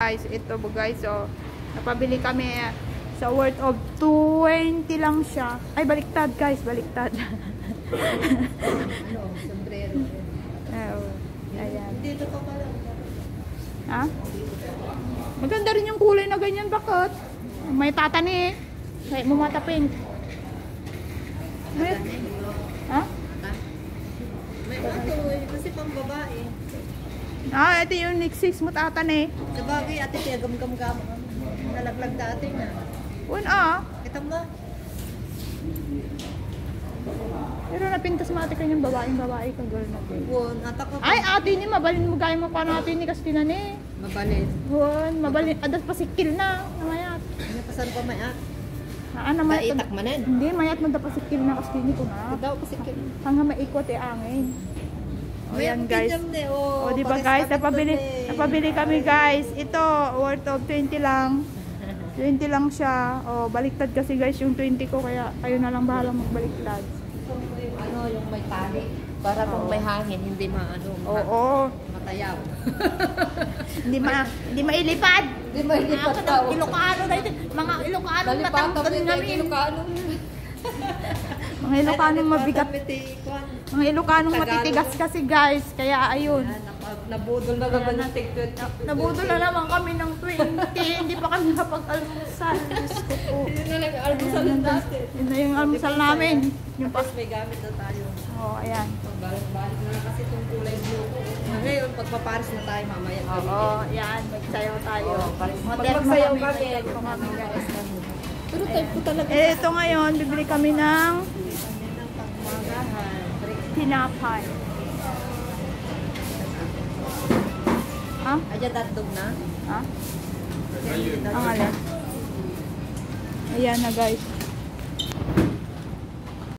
Guys, ito guys, so napabili kami sa worth of 20 lang siya. Ay, baliktad guys, baliktad. Sombrero. Ayan. Dito pa pala. Ha? Maganda rin yung kulay na ganyan, bakit? May tatani. Kaya mumata pink. Ha? May matuloy kasi pang babae. Ah, ito yung next 6 mo tatani. Sa bagay, ate, siya gam-gam-gam. Nalaglag dati na. Kita mo? Pero napintas mo ate kanyang babae ka girl na. Won, atak ko. Ay, ate ni, mabalin mo gaya mo pa natin ni kasi tinani. Mabalin. Won, mabalin. Adas pa sikil na. Namayat. Ano pasan pa may at? Namayat. Daitak manan. Hindi, mayat mo dapat sikil na kasi tinani ko na. Daw kasi kin. Hanggang maikot angin. O yan guys. O diba guys, napabili kami guys. Ito, worth of 20 lang. 20 lang siya. O, baliktad kasi guys yung 20 ko. Kaya kayo na lang bahala magbaliktad. Ano, yung may tali. Para kung may hangin, hindi Oo. matayaw. Hindi mailipad. Hindi mailipad tao. Ilocano na ito. Mga Ilocano matangkad namin. Mga Ilocano mabigat. Mga Ilocano matitigas kasi guys. Kaya ayun. Nabudol na naman ng tig-20. Nabudol na naman kami ng 20. Hindi pa kami nakapag-almusal. Diyos ko po. Yun na lang, almusal natin. Yun na yung almusal namin. Yung Tapos may gamit na tayo. Oo, ayan. Balik na kasi itong kulay blue. Ngayon, pagpaparis na tayo mamaya. Oo, ayan. Magsayaw tayo. Pag magsayaw kami. Guys. Pero type ko talaga. Ito ngayon, bibili kami ng tinapay. Ha? Aja datog na. Ha? Ang alin? Ayan na guys.